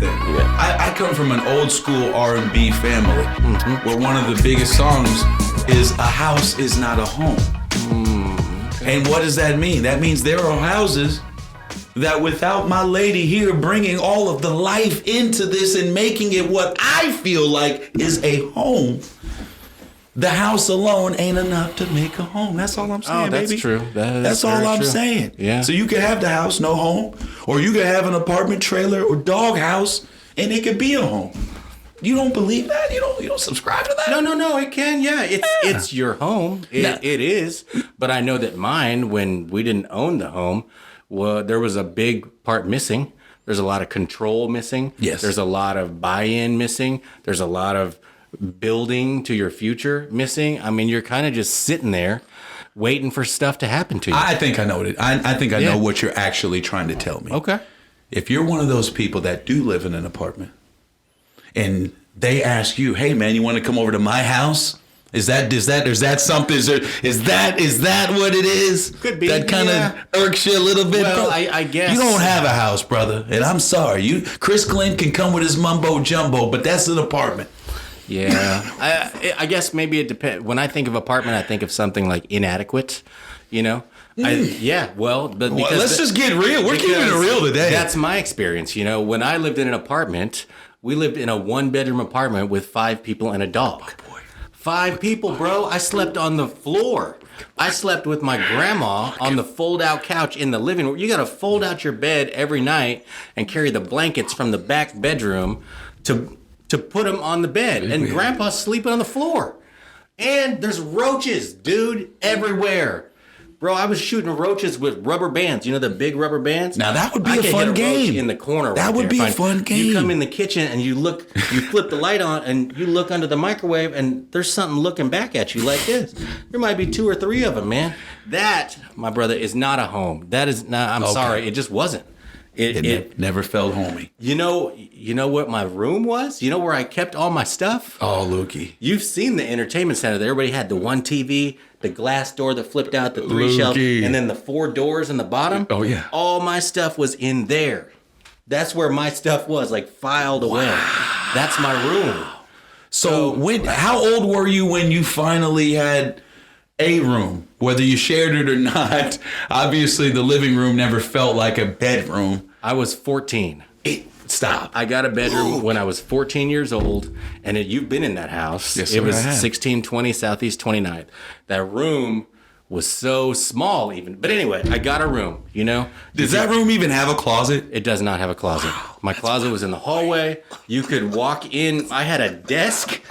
thing. Yeah. I come from an old school R&B family where one of the biggest songs is "A house is not a home." And what does that mean? That means there are houses that without my lady here bringing all of the life into this and making it what I feel like is a home, the house alone ain't enough to make a home. That's all I'm saying, that's baby. true. That's all I'm saying. Yeah. So you can have the house, no home, or you can have an apartment trailer or dog house, and it could be a home. You don't believe that? You don't subscribe to that? No. It can. Yeah. It's your home. It is. But I know that mine, when we didn't own the home, well, there was a big part missing. There's a lot of control missing. Yes. There's a lot of buy-in missing. There's a lot of building to your future missing. I mean, you're kind of just sitting there waiting for stuff to happen to you. I think I know it. I think I know what you're actually trying to tell me. Okay. If you're one of those people that do live in an apartment and they ask you, "Hey man, you want to come over to my house?" Is that something? Is that what it is? Could be. That kind of irks you a little bit. Well, bro? I guess you don't have a house, brother, and I'm sorry. Chris Glenn can come with his mumbo jumbo, but that's an apartment. Yeah, I guess maybe it depends. When I think of apartment, I think of something like inadequate. You know. But let's just get real. We're keeping it real today. That's my experience. You know, when I lived in an apartment, we lived in a 1-bedroom apartment with 5 people and a dog. Oh, boy. 5 people, bro. I slept on the floor. I slept with my grandma on the fold-out couch in the living room. You got to fold out your bed every night and carry the blankets from the back bedroom to put them on the bed. And Grandpa's sleeping on the floor. And there's roaches, dude, everywhere. Bro, I was shooting roaches with rubber bands. You know the big rubber bands? Now that would be a fun game. In the corner, that would be a fun game. You come in the kitchen and you flip the light on and you look under the microwave and there's something looking back at you like this. There might be 2 or 3 of them, man. That, my brother, is not a home. That is not. I'm sorry, it just wasn't. It never felt homey. You know what my room was? You know where I kept all my stuff? Oh, Lukey. You've seen the entertainment center. Everybody had the one TV, the glass door that flipped out, the 3 shelves, and then the 4 doors in the bottom. Oh, yeah. All my stuff was in there. That's where my stuff was, like filed away. That's my room. So how old were you when you finally had a room? Whether you shared it or not, obviously the living room never felt like a bedroom. I was 14. Stop. I got a bedroom when I was 14 years old, and you've been in that house. Yes, it was I have. 1620 Southeast 29th. That room was so small even. But anyway, I got a room, you know. Does that room even have a closet? It does not have a closet. My closet was in the hallway. You could walk in. I had a desk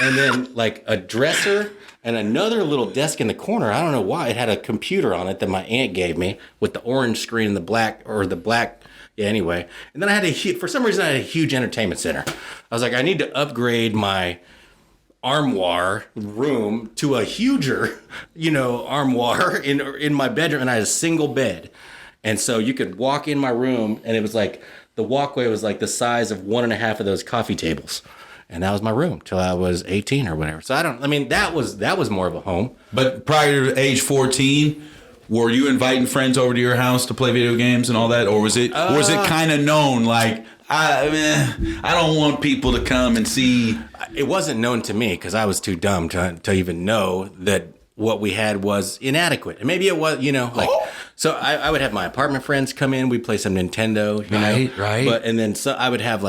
and then like a dresser and another little desk in the corner. I don't know why. It had a computer on it that my aunt gave me with the orange screen and the black. Yeah, anyway. And then I had for some reason, I had a huge entertainment center. I was like, I need to upgrade my armoire room to a huger, armoire in my bedroom. And I had a single bed. And so you could walk in my room and it was like, the walkway was like the size of 1.5 of those coffee tables. And that was my room till I was 18 or whatever. So that was more of a home. But prior to age 14, were you inviting friends over to your house to play video games and all that? Or was it kind of known like, I don't want people to come and see? It wasn't known to me because I was too dumb to even know that what we had was inadequate. And maybe it was, So I would have my apartment friends come in. We'd play some Nintendo, Right. And then I would have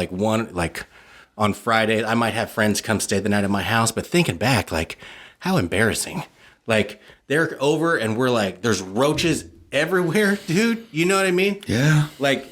on Friday, I might have friends come stay the night at my house. But thinking back, like, how embarrassing. Like, they're over and we're like, there's roaches everywhere, dude. You know what I mean? Yeah. Like,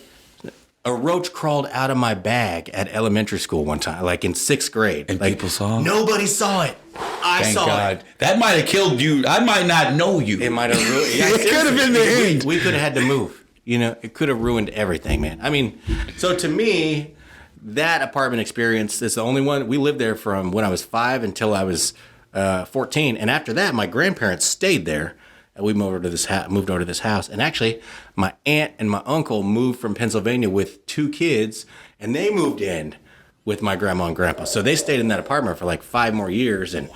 a roach crawled out of my bag at elementary school one time, like in 6th grade. And like, people saw it? Nobody saw it. Thank God. That might have killed you. I might not know you. It might have ruined. It could have been the end. We could have had to move. It could have ruined everything, man. I mean, so to me, that apartment experience is the only one. We lived there from when I was 5 until I was 14. And after that, my grandparents stayed there. And we moved over to this house. And actually, my aunt and my uncle moved from Pennsylvania with 2 kids. And they moved in with my grandma and grandpa. So they stayed in that apartment for like 5 more years. And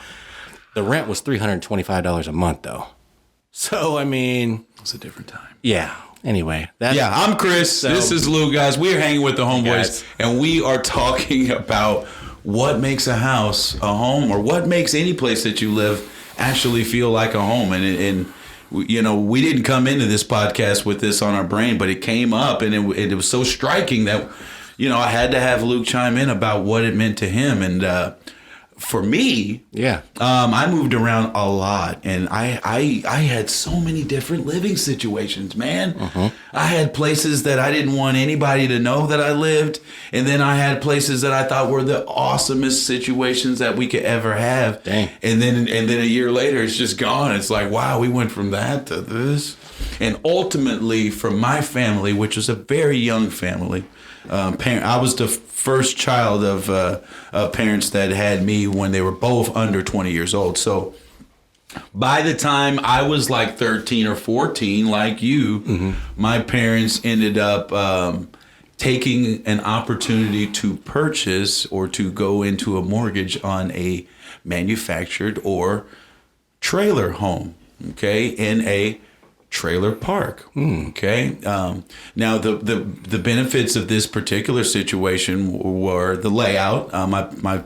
the rent was $325 a month, though. So, I mean... It's a different time. Yeah. Anyway, I'm Chris. This is Lou, guys. We're hanging with the homeboys, and we are talking about what makes a house a home, or what makes any place that you live actually feel like a home. And you know, we didn't come into this podcast with this on our brain, but it came up, and it was so striking that, you know, I had to have Luke chime in about what it meant to him. And for me, I moved around a lot, and I had so many different living situations, man. I had places that I didn't want anybody to know that I lived, and then I had places that I thought were the awesomest situations that we could ever have. Dang. And then a year later, it's just gone. It's like, wow, we went from that to this. And ultimately, for my family, which was a very young family, I was the first child of parents that had me when they were both under 20 years old. So by the time I was like 13 or 14, like you, my parents ended up taking an opportunity to purchase or to go into a mortgage on a manufactured or trailer home, okay, in a trailer park. Okay. Now the benefits of this particular situation were the layout. My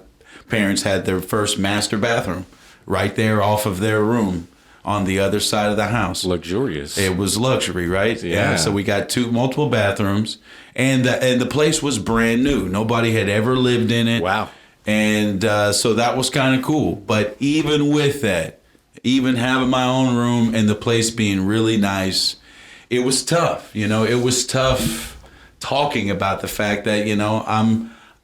parents had their first master bathroom right there off of their room on the other side of the house. Luxurious. It was luxury, right? Yeah. So we got multiple bathrooms, and the place was brand new. Nobody had ever lived in it. Wow. And so that was kind of cool. But even with that, even having my own room and the place being really nice, it was tough. You know, it was tough talking about the fact that, you know,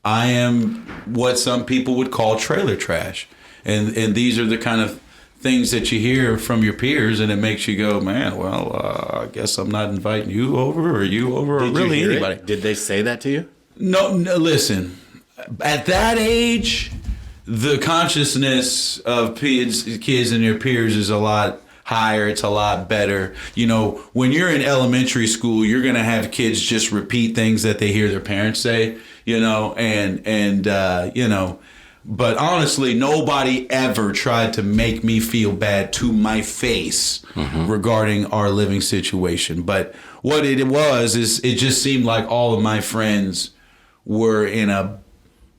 I am what some people would call trailer trash. And these are the kind of things that you hear from your peers, and it makes you go, man, well, I guess I'm not inviting you over or really anybody. Did they say that to you? No, listen, at that age, the consciousness of kids and their peers is a lot higher. It's a lot better. You know, when you're in elementary school, you're going to have kids just repeat things that they hear their parents say, you know, and you know, but honestly, nobody ever tried to make me feel bad to my face regarding our living situation. But what it was is it just seemed like all of my friends were in a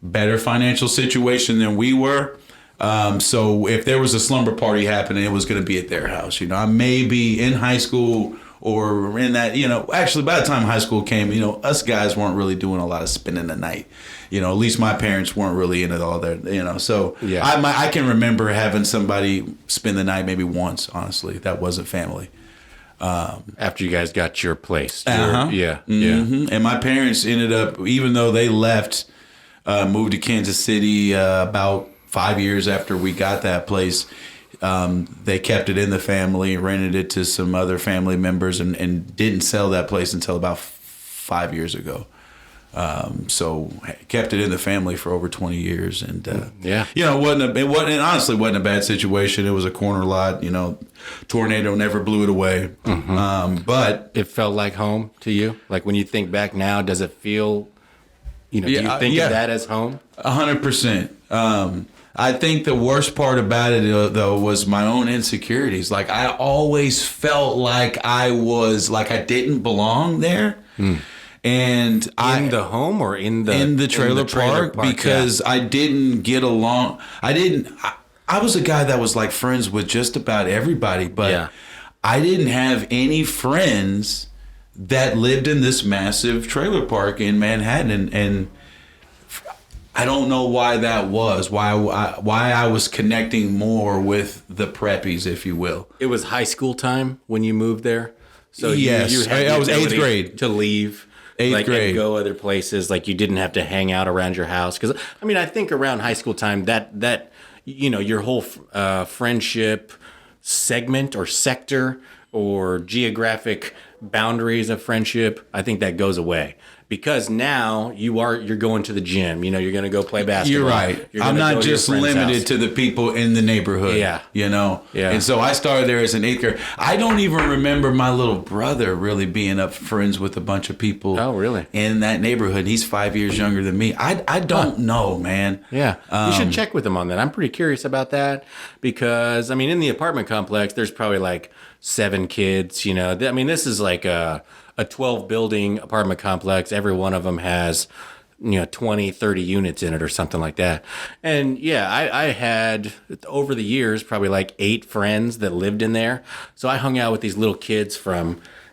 better financial situation than we were. So if there was a slumber party happening, it was going to be at their house. You know, I may be in high school or in that, you know, actually by the time high school came, you know, us guys weren't really doing a lot of spending the night. You know, at least my parents weren't really into all that, you know. So yeah. I can remember having somebody spend the night maybe once, honestly. That wasn't family. After you guys got your place. Yeah. And my parents ended up, even though they left, moved to Kansas City about 5 years after we got that place. They kept it in the family, rented it to some other family members, and didn't sell that place until about 5 years ago. So kept it in the family for over 20 years. And, you know, it honestly wasn't a bad situation. It was a corner lot, you know, tornado never blew it away. But it felt like home to you. Like when you think back now, does it feel, you know, do you think of that as home? 100%. I think the worst part about it, though, was my own insecurities. Like, I always felt like I didn't belong there. And in the home or in the trailer park because I didn't get along. I was a guy that was like friends with just about everybody, but I didn't have any friends that lived in this massive trailer park in Manhattan, and I don't know why that was. Why I was connecting more with the preppies, if you will. It was high school time when you moved there. So yes, you had I was 8th grade to leave. 8th grade. And go other places. Like you didn't have to hang out around your house. Because I mean, I think around high school time that you know, your whole friendship segment or sector or geographic boundaries of friendship, I think that goes away. Because now you're going to the gym. You know, you're going to go play basketball. You're right. I'm not just limited to the people in the neighborhood. Yeah. You know? Yeah. And so I started there as an 8th grader. I don't even remember my little brother really being up friends with a bunch of people. Oh, really? In that neighborhood. He's 5 years younger than me. I don't know, man. Yeah. You should check with him on that. I'm pretty curious about that because, I mean, in the apartment complex, there's probably like 7 kids. You know, I mean, this is like a 12 building apartment complex. Every one of them has, 20, 30 units in it or something like that. And yeah, I had over the years probably like 8 friends that lived in there. So I hung out with these little kids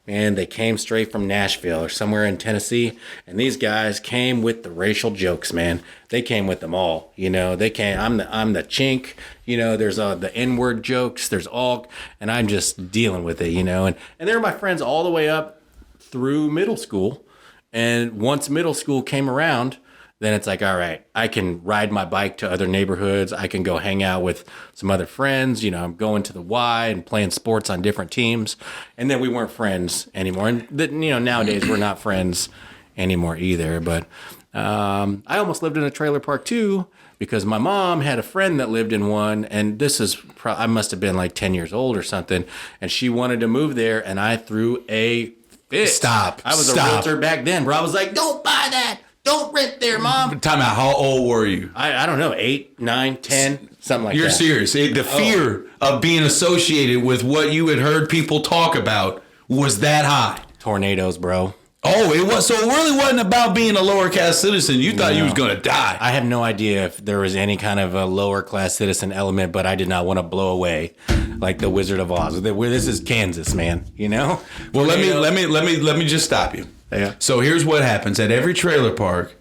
they came straight from Nashville or somewhere in Tennessee. And these guys came with the racial jokes, man. They came with them all. They came, I'm the chink, there's the N-word jokes, and I'm just dealing with it, and they're my friends all the way up through middle school. And once middle school came around, then it's like, all right, I can ride my bike to other neighborhoods. I can go hang out with some other friends. I'm going to the Y and playing sports on different teams. And then we weren't friends anymore. And nowadays we're not friends anymore either. But I almost lived in a trailer park too, because my mom had a friend that lived in one. And this is, I must have been like 10 years old or something. And she wanted to move there. And I threw a fit. Stop. I was a realtor back then, bro. I was like, don't buy that. Don't rent there, Mom. Time out. How old were you? I don't know, 8, 9, 10, something like that. You're serious. The fear of being associated with what you had heard people talk about was that high. Tornadoes, bro. Oh, it was. So it really wasn't about being a lower class citizen. You thought you was going to die. I have no idea if there was any kind of a lower class citizen element, but I did not want to blow away like the Wizard of Oz. This is Kansas, man. Well, let me just stop you. Yeah. So here's what happens at every trailer park.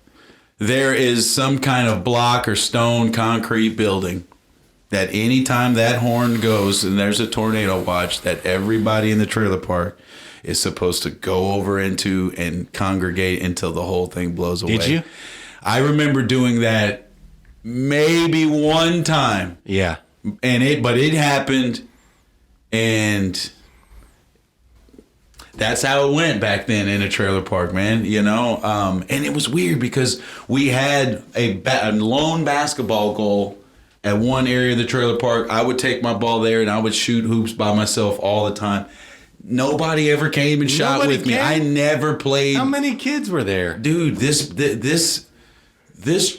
There is some kind of block or stone concrete building that anytime that horn goes and there's a tornado watch, that everybody in the trailer park is supposed to go over into and congregate until the whole thing blows away. Did you? I remember doing that maybe one time. Yeah. But it happened, and that's how it went back then in a trailer park, man. And it was weird because we had a lone basketball goal at one area of the trailer park. I would take my ball there and I would shoot hoops by myself all the time. Nobody ever came and shot with me. I never played. How many kids were there? Dude, this,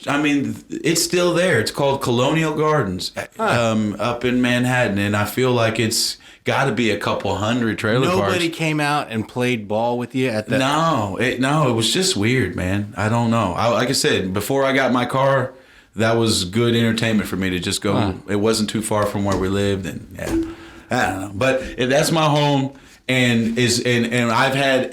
I mean, it's still there. It's called Colonial Gardens up in Manhattan. And I feel like it's got to be a couple hundred trailer parks. Nobody came out and played ball with you at that? No, it was just weird, man. I don't know. Like I said, before I got my car, that was good entertainment for me to just go. Huh. It wasn't too far from where we lived. And yeah, I don't know. But that's my home. And I've had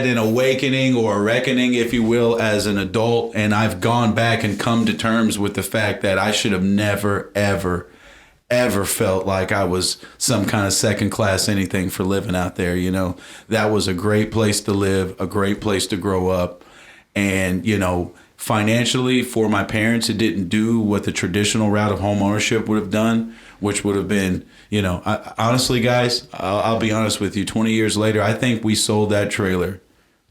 an awakening or a reckoning, if you will, as an adult, and I've gone back and come to terms with the fact that I should have never, ever felt like I was some kind of second class anything for living out there. That was a great place to live, a great place to grow up, and financially for my parents, it didn't do what the traditional route of homeownership would have done, which would have been, honestly, guys, I'll be honest with you. 20 years later, I think we sold that trailer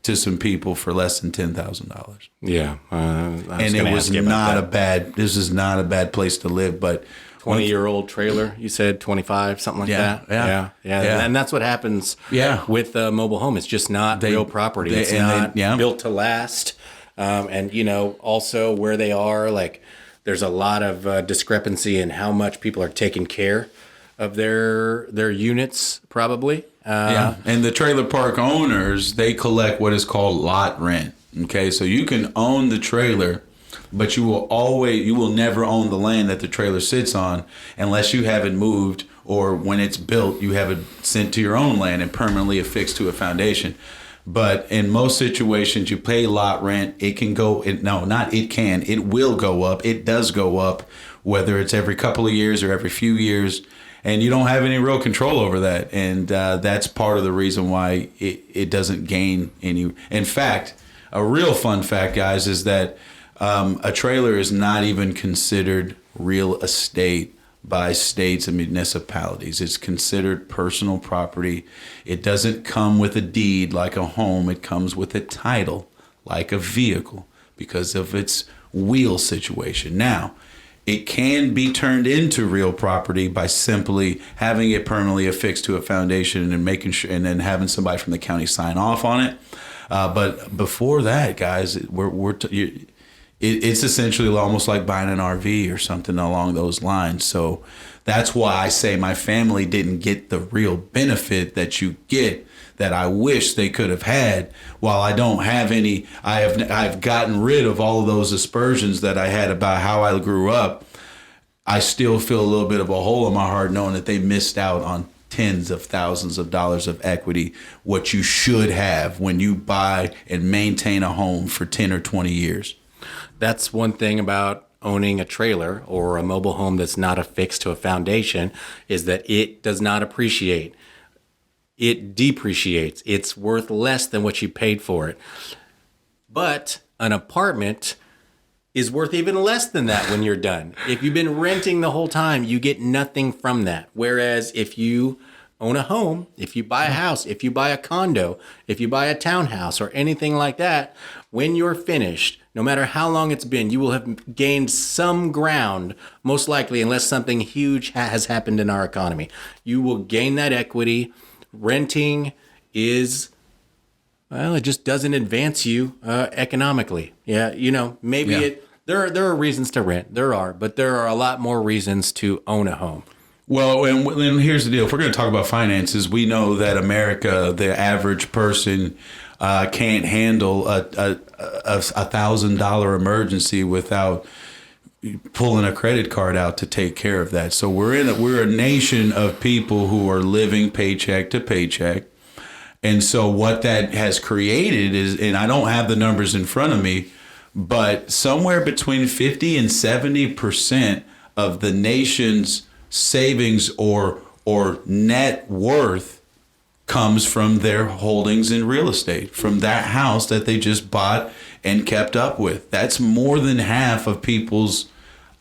to some people for less than $10,000. Yeah, and it was not a bad. This is not a bad place to live, but 20-year-old trailer, you said 25, something like that. Yeah. And that's what happens. With a mobile home. It's just not real property. It's not built to last. And also where they are, like, there's a lot of discrepancy in how much people are taking care of their units, probably. And the trailer park owners, they collect what is called lot rent. Okay, so you can own the trailer, but you will never own the land that the trailer sits on unless you have it moved, or when it's built, you have it sent to your own land and permanently affixed to a foundation. But in most situations, you pay lot rent. It can go, it will go up. It does go up, whether it's every couple of years or every few years. And you don't have any real control over that. And that's part of the reason why it doesn't gain any. In fact, a real fun fact, guys, is that a trailer is not even considered real estate by states and municipalities. It's considered personal property. It doesn't come with a deed like a home. It comes with a title like a vehicle because of its wheel situation. Now, it can be turned into real property by simply having it permanently affixed to a foundation and making sure, and then having somebody from the county sign off on it. But before that, guys, it's essentially almost like buying an RV or something along those lines. So that's why I say my family didn't get the real benefit that you get, that I wish they could have had. While I don't have any, I've gotten rid of all of those aspersions that I had about how I grew up. I still feel a little bit of a hole in my heart knowing that they missed out on tens of thousands of dollars of equity, what you should have when you buy and maintain a home for 10 or 20 years. That's one thing about owning a trailer or a mobile home that's not affixed to a foundation, is that it does not appreciate. It depreciates. It's worth less than what you paid for it. But an apartment is worth even less than that when you're done. If you've been renting the whole time, you get nothing from that. Whereas if you own a home, if you buy a house, if you buy a condo, if you buy a townhouse or anything like that, when you're finished, no matter how long it's been, you will have gained some ground, most likely, unless something huge has happened in our economy. You will gain that equity. Renting is, well, it just doesn't advance you economically. Yeah, maybe there are reasons to rent. There are, but there are a lot more reasons to own a home. Well, and here's the deal. If we're going to talk about finances, we know that America, the average person, can't handle a $1,000 emergency without pulling a credit card out to take care of that. So we're a nation of people who are living paycheck to paycheck. And so what that has created is, and I don't have the numbers in front of me, but somewhere between 50 and 70% of the nation's savings or net worth comes from their holdings in real estate, from that house that they just bought and kept up with. That's more than half of people's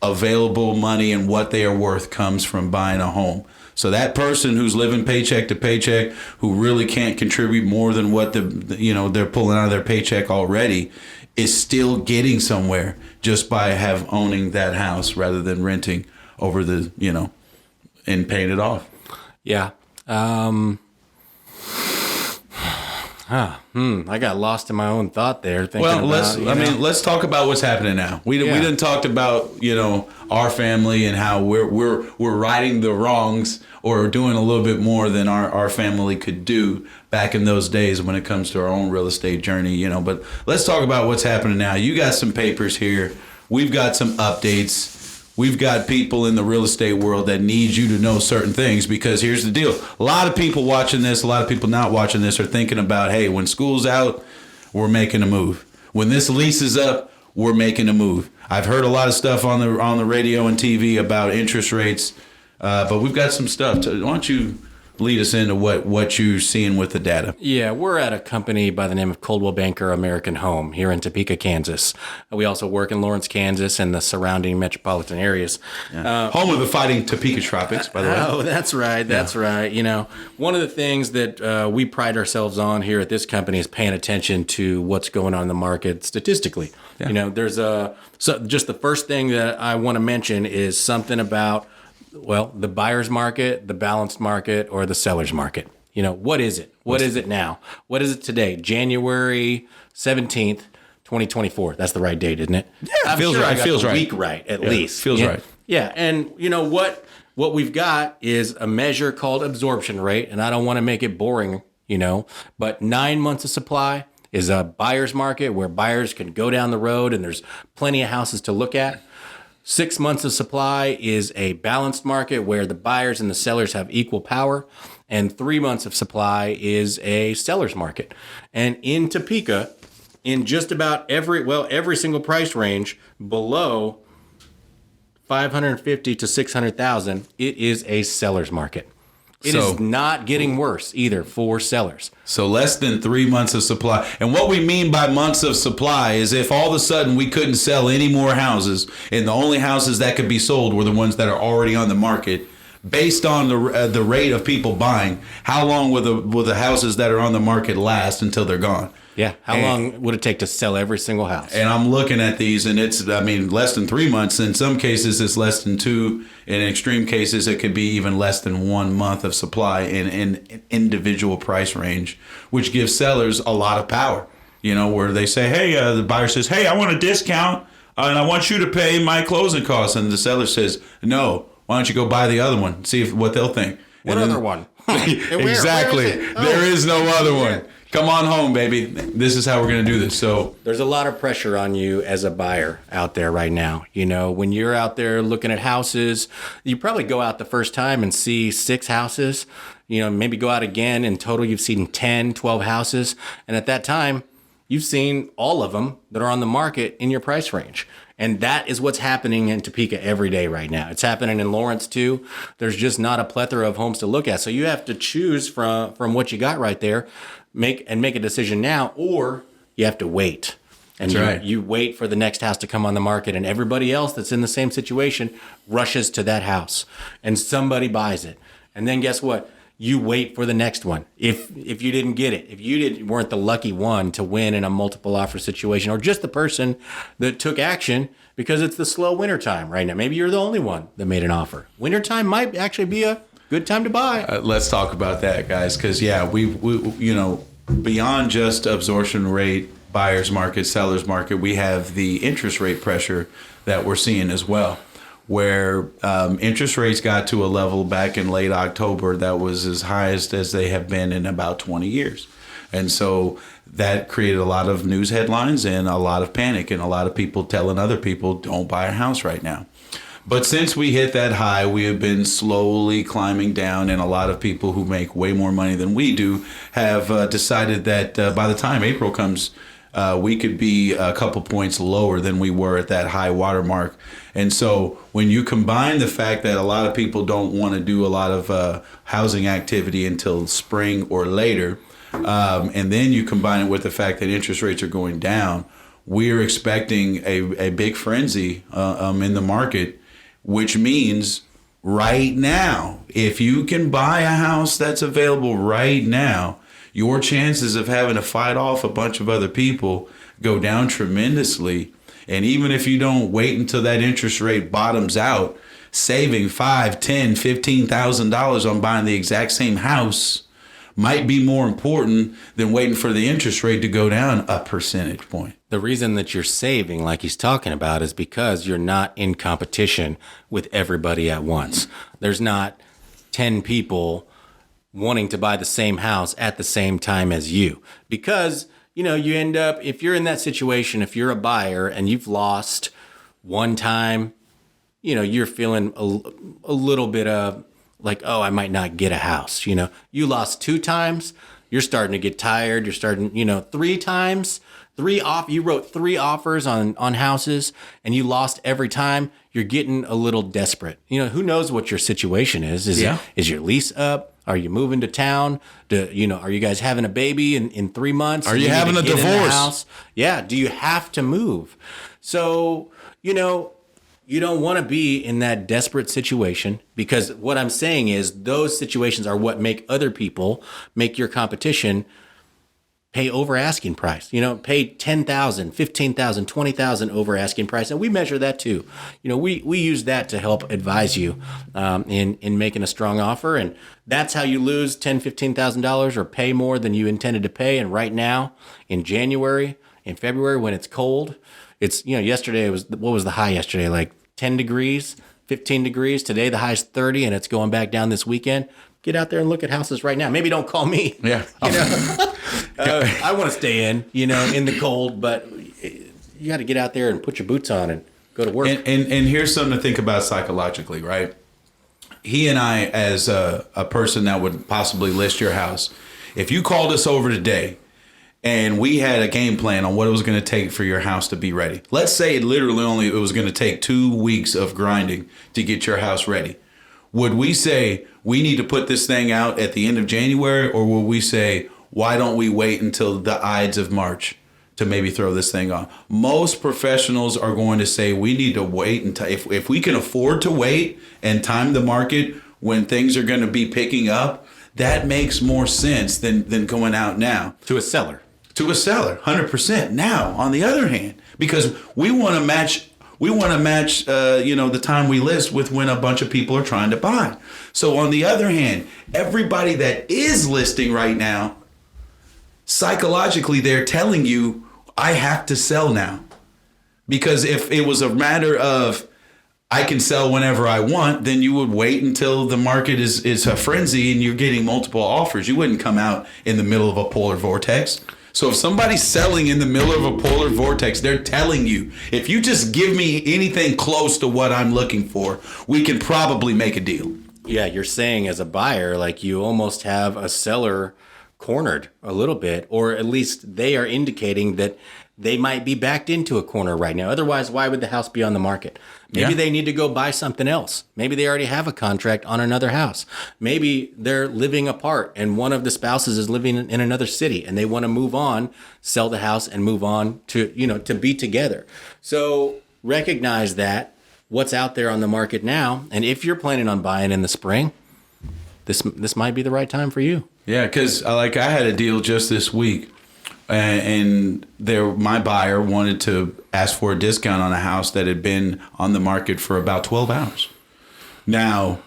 available money and what they are worth comes from buying a home. So that person who's living paycheck to paycheck, who really can't contribute more than what they're pulling out of their paycheck already, is still getting somewhere just by owning that house rather than renting over and paying it off. Yeah. I got lost in my own thought there. Let's talk about what's happening now. We didn't talk about our family and how we're righting the wrongs or doing a little bit more than our family could do back in those days when it comes to our own real estate journey. But let's talk about what's happening now. You got some papers here. We've got some updates. We've got people in the real estate world that need you to know certain things, because here's the deal. A lot of people watching this, a lot of people not watching this are thinking about, hey, when school's out, we're making a move. When this lease is up, we're making a move. I've heard a lot of stuff on the radio and TV about interest rates, but we've got some stuff. Why don't you lead us into what you're seeing with the data? Yeah, we're at a company by the name of Coldwell Banker American Home here in Topeka, Kansas. We also work in Lawrence, Kansas, and the surrounding metropolitan areas. Yeah. Home of the Fighting Topeka Tropics, by the way. Oh, that's right. That's right. One of the things that we pride ourselves on here at this company is paying attention to what's going on in the market statistically. Yeah. So just the first thing that I want to mention is something about, the buyer's market, the balanced market, or the seller's market. What is it? What is it now? What is it today? January 17th, 2024. That's the right date, isn't it? Yeah, feels right. Feels right. Week right, at least. Feels right. Yeah, and what we've got is a measure called absorption rate, and I don't want to make it boring, but 9 months of supply is a buyer's market where buyers can go down the road and there's plenty of houses to look at. 6 months of supply is a balanced market where the buyers and the sellers have equal power. And 3 months of supply is a seller's market. And in Topeka, in just about every single price range below $550,000 to $600,000, it is a seller's market. It is not getting worse either for sellers. So less than 3 months of supply. And what we mean by months of supply is if all of a sudden we couldn't sell any more houses and the only houses that could be sold were the ones that are already on the market, based on the rate of people buying, how long will the houses that are on the market last until they're gone? Yeah. How long would it take to sell every single house? And I'm looking at these, and it's, less than 3 months. In some cases, it's less than 2. In extreme cases, it could be even less than 1 month of supply in an individual price range, which gives sellers a lot of power. Where they say, hey, the buyer says, hey, I want a discount. and I want you to pay my closing costs. And the seller says, no, why don't you go buy the other one, see what they'll think. What other one? Exactly. There is no other one. Come on home, baby. This is how we're going to do this. So there's a lot of pressure on you as a buyer out there right now. You know, when you're out there looking at houses, you probably go out the first time and see 6 houses. You know, maybe go out again. In total, you've seen 10, 12 houses. And at that time, you've seen all of them that are on the market in your price range. And that is what's happening in Topeka every day right now. It's happening in Lawrence too. There's just not a plethora of homes to look at. So you have to choose from what you got right there, make a decision now, or you have to wait. And you wait for the next house to come on the market, and everybody else that's in the same situation rushes to that house, and somebody buys it. And then guess what? You wait for the next one. If you didn't get it, if you weren't the lucky one to win in a multiple offer situation, or just the person that took action because it's the slow winter time right now. Maybe you're the only one that made an offer. Wintertime might actually be a good time to buy. Let's talk about that, guys, because we you know, beyond just absorption rate, buyer's market, seller's market, we have the interest rate pressure that we're seeing as well, where interest rates got to a level back in late October that was as high as they have been in about 20 years. And so that created a lot of news headlines and a lot of panic and a lot of people telling other people, don't buy a house right now. But since we hit that high, we have been slowly climbing down, and a lot of people who make way more money than we do have decided that by the time April comes, we could be a couple points lower than we were at that high water mark. And so when you combine the fact that a lot of people don't want to do a lot of housing activity until spring or later, and then you combine it with the fact that interest rates are going down, we're expecting a big frenzy in the market, which means right now, if you can buy a house that's available right now, your chances of having to fight off a bunch of other people go down tremendously. And even if you don't wait until that interest rate bottoms out, saving $5,000, $10,000, $15,000 on buying the exact same house might be more important than waiting for the interest rate to go down a percentage point. The reason that you're saving, like he's talking about, is because you're not in competition with everybody at once. There's not 10 people wanting to buy the same house at the same time as you. Because, you know, you end up, if you're in that situation, if you're a buyer and you've lost one time, you know, you're feeling a little bit of like, oh, I might not get a house. You know, you lost 2 times, you're starting to get tired. You're starting, you know, 3 times, you wrote 3 offers on houses and you lost every time. You're getting a little desperate. You know, who knows what your situation is? Is your lease up? Are you moving to town? Are you guys having a baby in 3 months? Are you having a divorce? Yeah. Do you have to move? So, you know, you don't want to be in that desperate situation, because what I'm saying is those situations are what make other people, make your competition pay over asking price. You know, pay $10,000, $15,000, $20,000 over asking price. And we measure that too. You know, we use that to help advise you in making a strong offer. And that's how you lose $10,000, $15,000 or pay more than you intended to pay. And right now in January, in February, when it's cold, it's, you know, yesterday what was the high yesterday? Like 10 degrees, 15 degrees. Today, the high is 30 and it's going back down this weekend. Get out there and look at houses right now. Maybe don't call me. Yeah. You know? I want to stay in the cold, but you got to get out there and put your boots on and go to work. And here's something to think about psychologically, right? He and I, as a person that would possibly list your house, if you called us over today and we had a game plan on what it was going to take for your house to be ready. Let's say it was going to take 2 weeks of grinding to get your house ready. Would we say we need to put this thing out at the end of January, or would we say, why don't we wait until the Ides of March to maybe throw this thing on? Most professionals are going to say we need to wait until, if we can afford to wait and time the market when things are going to be picking up, that makes more sense than going out now. To a seller. To a seller, 100%. Now, on the other hand, because we want to match the time we list with when a bunch of people are trying to buy. So on the other hand, everybody that is listing right now, psychologically, they're telling you, I have to sell now. Because if it was a matter of I can sell whenever I want, then you would wait until the market is a frenzy and you're getting multiple offers. You wouldn't come out in the middle of a polar vortex. So if somebody's selling in the middle of a polar vortex, they're telling you, if you just give me anything close to what I'm looking for, we can probably make a deal. Yeah, you're saying as a buyer, like you almost have a seller cornered a little bit, or at least they are indicating that they might be backed into a corner right now. Otherwise, why would the house be on the market? Maybe they need to go buy something else. Maybe they already have a contract on another house. Maybe they're living apart and one of the spouses is living in another city and they want to move on, sell the house and move on to, to be together. So recognize that what's out there on the market now. And if you're planning on buying in the spring, this might be the right time for you. Yeah, because I had a deal just this week. And my buyer wanted to ask for a discount on a house that had been on the market for about 12 hours. Now,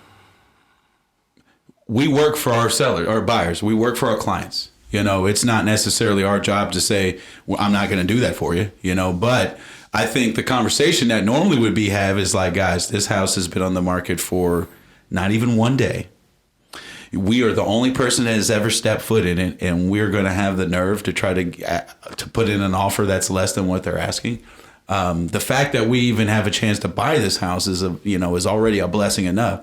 we work for our buyers. We work for our clients. It's not necessarily our job to say, well, I'm not going to do that for you, but I think the conversation that normally would have is like, guys, this house has been on the market for not even one day. We are the only person that has ever stepped foot in it, and we're going to have the nerve to try to put in an offer that's less than what they're asking. The fact that we even have a chance to buy this house is already a blessing enough.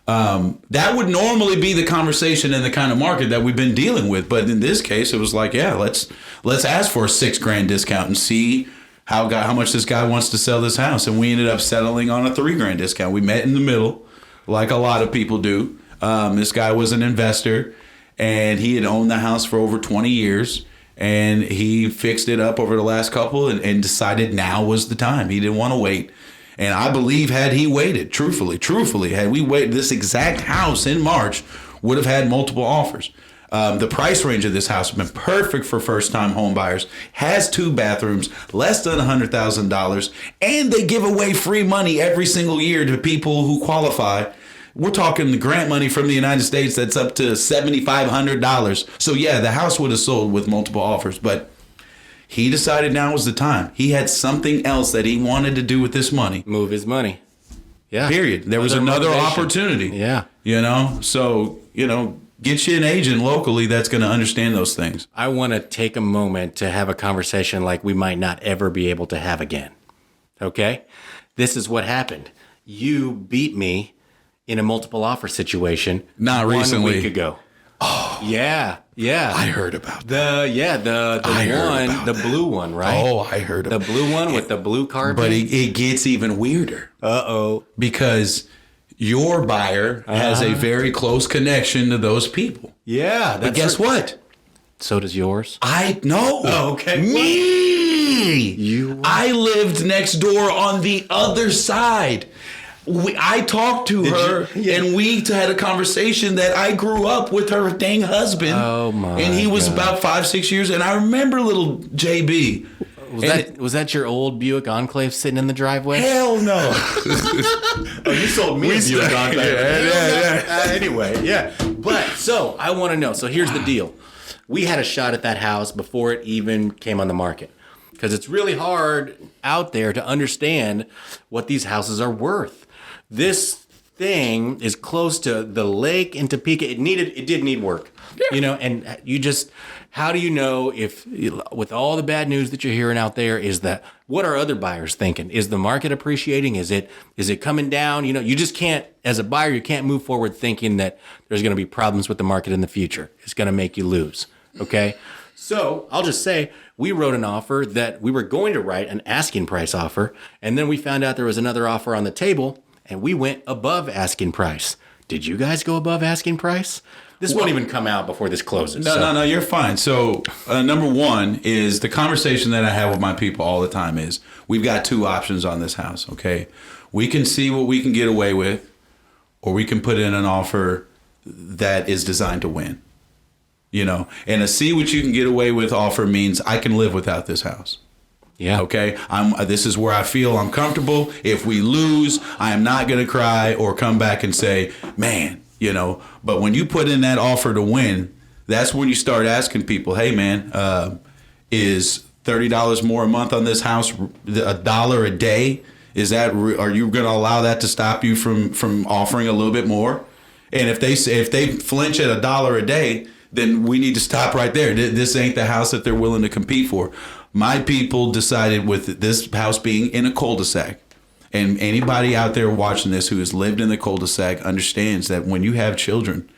That would normally be the conversation in the kind of market that we've been dealing with, but in this case, it was like, yeah, let's ask for a $6,000 discount and see how much this guy wants to sell this house, and we ended up settling on a $3,000 discount. We met in the middle, like a lot of people do. This guy was an investor, and he had owned the house for over 20 years, and he fixed it up over the last couple and decided now was the time. He didn't want to wait. And I believe had he waited, truthfully, had we waited, this exact house in March would have had multiple offers. The price range of this house has been perfect for first-time home buyers, has 2 bathrooms, less than $100,000, and they give away free money every single year to people who qualify. We're talking the grant money from the United States that's up to $7,500. So, yeah, the house would have sold with multiple offers, but he decided now was the time. He had something else that he wanted to do with this money. Move his money. Yeah. Period. There was another opportunity. Yeah. So, get you an agent locally that's going to understand those things. I want to take a moment to have a conversation like we might not ever be able to have again. Okay? This is what happened. You beat me in a multiple offer situation. Not recently. 1 week ago. Oh. Yeah. I heard about that. The blue one, right? Oh, I heard about the blue one with the blue card. But it gets even weirder. Uh-oh. Because your buyer has a very close connection to those people. Yeah. But guess what? So does yours. I know. Oh, okay. Me. I lived next door on the other side. I talked to her, and we had a conversation that I grew up with her dang husband. Oh, my And he was God. about 5-6 years, and I remember little JB. Was that your old Buick Enclave sitting in the driveway? Hell no. Oh, you sold me a Buick Enclave. Anyway, yeah. But, so, I want to know. So, here's the deal. We had a shot at that house before it even came on the market. Because it's really hard out there to understand what these houses are worth. This thing is close to the lake in Topeka. It did need work, and how do you know if, with all the bad news that you're hearing out there, is that what are other buyers thinking? Is the market appreciating? Is it coming down? You just can't, as a buyer, you can't move forward thinking that there's going to be problems with the market in the future. It's going to make you lose. Okay. So I'll just say we wrote an offer that we were going to write an asking price offer. And then we found out there was another offer on the table. And we went above asking price. Did you guys go above asking price? This won't even come out before this closes. No, you're fine. So number one is the conversation that I have with my people all the time is we've got 2 options on this house, okay? We can see what we can get away with, or we can put in an offer that is designed to win. And a see what you can get away with offer means I can live without this house. Yeah. Okay. This is where I feel I'm comfortable. If we lose, I am not going to cry or come back and say, man, but when you put in that offer to win, that's when you start asking people, hey, man, is $30 more a month on this house, $1 a day. Are you going to allow that to stop you from offering a little bit more? And if they flinch at $1 a day, then we need to stop right there. This ain't the house that they're willing to compete for. My people decided, with this house being in a cul-de-sac, and anybody out there watching this who has lived in the cul-de-sac understands that when you have children,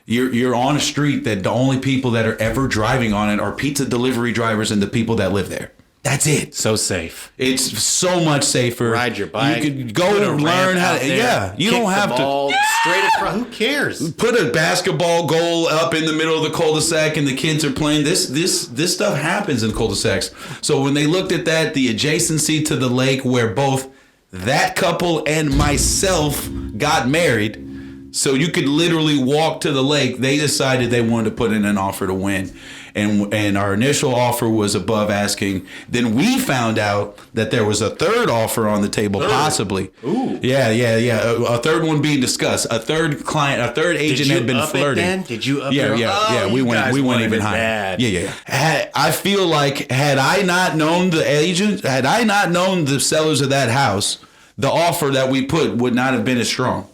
you're on a street that the only people that are ever driving on it are pizza delivery drivers and the people that live there. That's it. So safe. It's so much safer. Ride your bike. You could go and learn how to. Yeah, you don't have to. Straight across. Who cares? Put a basketball goal up in the middle of the cul-de-sac and the kids are playing. This stuff happens in cul-de-sacs. So when they looked at that, the adjacency to the lake where both that couple and myself got married, so you could literally walk to the lake, they decided they wanted to put in an offer to win. And our initial offer was above asking. Then we found out that there was a third offer on the table, possibly. Ooh. Yeah. A third one being discussed. A third client, a third agent had been flirting. Did you up Yeah, it? yeah. We went even higher. Bad. Yeah. I feel like had I not known the agent, had I not known the sellers of that house, the offer that we put would not have been as strong.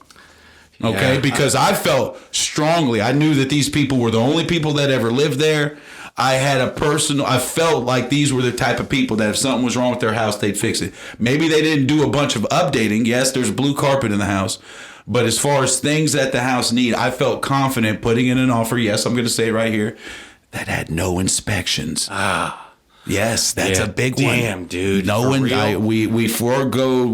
Okay, because I felt strongly. I knew that these people were the only people that ever lived there. I felt like these were the type of people that if something was wrong with their house, they'd fix it. Maybe they didn't do a bunch of updating. Yes, there's blue carpet in the house. But as far as things that the house need, I felt confident putting in an offer. Yes, I'm going to say it right here. That had no inspections. Yes, that's a big one. Damn, dude. No one. We forego.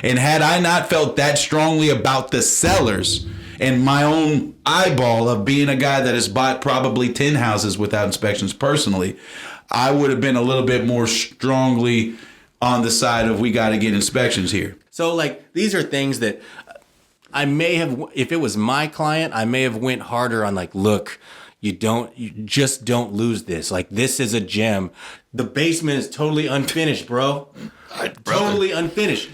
And had I not felt that strongly about the sellers and my own eyeball of being a guy that has bought probably 10 houses without inspections personally, I would have been a little bit more strongly on the side of we got to get inspections here. So, like, these are things that I may have, if it was my client, I may have went harder on, like, look, you just don't lose this. Like, this is a gem. The basement is totally unfinished, bro. Totally unfinished.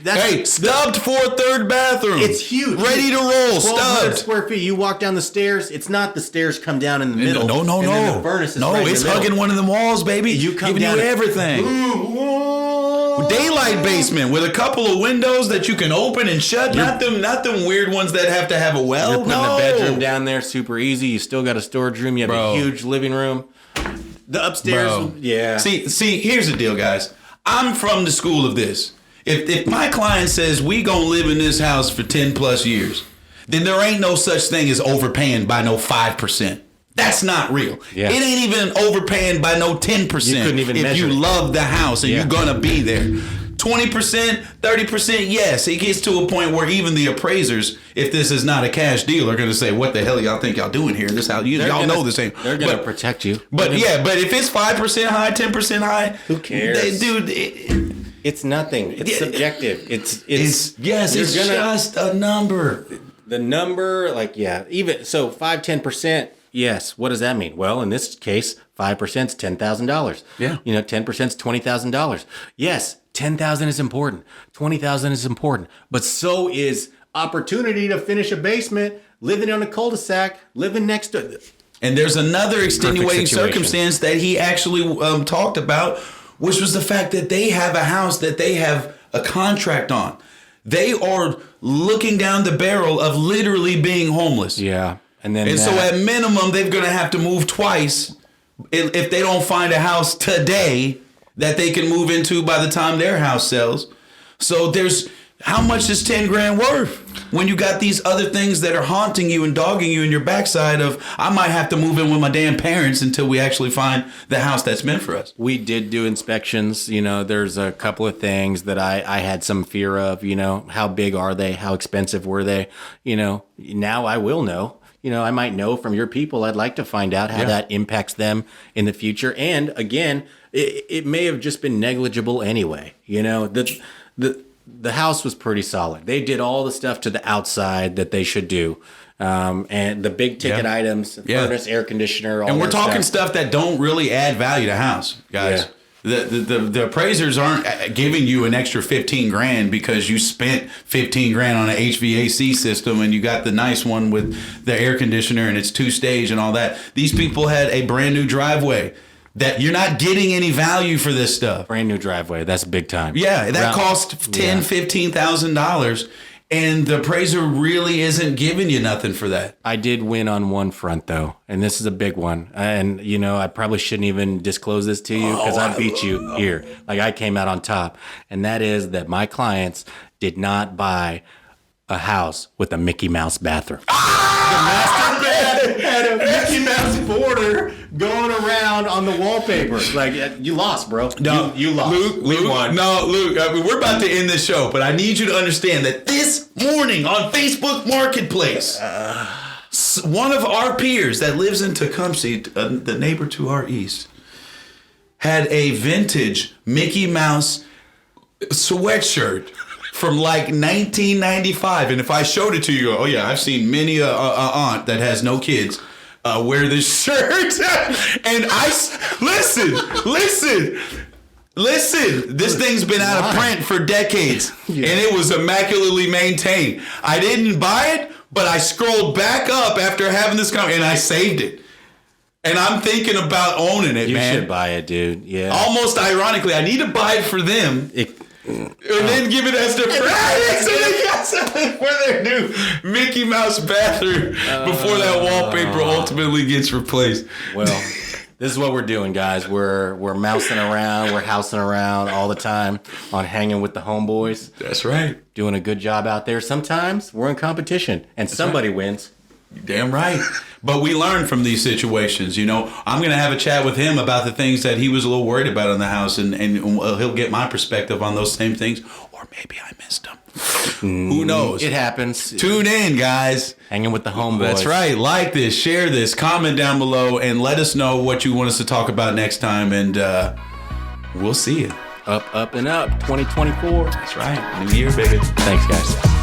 Stubbed for a third bathroom. It's huge. Ready to roll. 1,200 Stubbed. square feet. You walk down the stairs. It's not the stairs come down in the middle. No. And then the furnace is right in it's the middle. hugging one of them walls, baby. You come giving down you everything. Daylight basement with a couple of windows that you can open and shut. Not them weird ones that have to have a well. You're putting the bedroom down there, super easy. You still got a storage room. You have a huge living room. The upstairs, yeah. See, here's the deal, guys. I'm from the school of this. If my client says we gonna live in this house for 10 plus years, then there ain't no such thing as overpaying by no 5%. That's not real. Yeah. It ain't even overpaying by no 10%. You couldn't even if measure you it. love the house and you're gonna be there. 20%, 30%, yes. It gets to a point where even the appraisers, if this is not a cash deal, are going to say, what the hell y'all think y'all doing here? This house, y'all know this ain't. They're going to protect you. But if it's 5% high, 10% high, who cares? Dude, it's nothing. It's subjective. It's just a number. The number, even so 5-10%. Yes. What does that mean? Well, in this case, 5% is $10,000. Yeah. 10% is $20,000. Yes, $10,000 is important. $20,000 is important. But so is opportunity to finish a basement, living on a cul-de-sac, living next to. And there's another extenuating circumstance that he actually talked about, which was the fact that they have a house that they have a contract on. They are looking down the barrel of literally being homeless. Yeah. So at minimum, they're going to have to move twice if they don't find a house today that they can move into by the time their house sells. So how much is 10 grand worth when you got these other things that are haunting you and dogging you in your backside of, I might have to move in with my damn parents until we actually find the house that's meant for us. We did do inspections. There's a couple of things that I had some fear of, how big are they? How expensive were they? Now I will know. I might know from your people. I'd like to find out how that impacts them in the future. And again, it may have just been negligible anyway. The house was pretty solid. They did all the stuff to the outside that they should do. And the big ticket items, furnace, air conditioner, all that. And we're talking stuff that don't really add value to house, guys. Yeah. The appraisers aren't giving you an extra 15 grand because you spent 15 grand on an HVAC system and you got the nice one with the air conditioner and it's 2-stage and all that. These people had a brand new driveway. that you're not getting any value for this stuff. Brand new driveway. That's big time. Yeah, that cost $10,000-$15,000, and the appraiser really isn't giving you nothing for that. I did win on one front though, and this is a big one. And you know, I probably shouldn't even disclose this to you because I beat you here. Like I came out on top, and that is that my clients did not buy a house with a Mickey Mouse bathroom. The master bed had a Mickey Mouse border going around on the wallpaper. Like you lost, bro. No, you lost. Luke won. No, Luke. I mean, we're about to end this show, but I need you to understand that this morning on Facebook Marketplace, one of our peers that lives in Tecumseh, the neighbor to our east, had a vintage Mickey Mouse sweatshirt from like 1995, and if I showed it to you, oh yeah, I've seen many a aunt that has no kids wear this shirt. And listen, this thing's been out of print for decades, and it was immaculately maintained. I didn't buy it, but I scrolled back up after having this and I saved it. And I'm thinking about owning it, man. You should buy it, dude. Yeah. Almost ironically, I need to buy it for them. And then give it as their friend. So they got something for their new Mickey Mouse bathroom before that wallpaper ultimately gets replaced. Well, this is what we're doing, guys. We're mousing around, we're housing around all the time on Hanging with the Homeboys. That's right. Doing a good job out there. Sometimes we're in competition and somebody wins. Damn right. But we learn from these situations, you know. I'm going to have a chat with him about the things that he was a little worried about in the house, and he'll get my perspective on those same things. Or maybe I missed them. Who knows? It happens. Tune in, guys. Hanging with the Homeboys. That's right. Like this, share this, comment down below, and let us know what you want us to talk about next time, and we'll see you. Up, and up, 2024. That's right. New year, baby. Thanks, guys.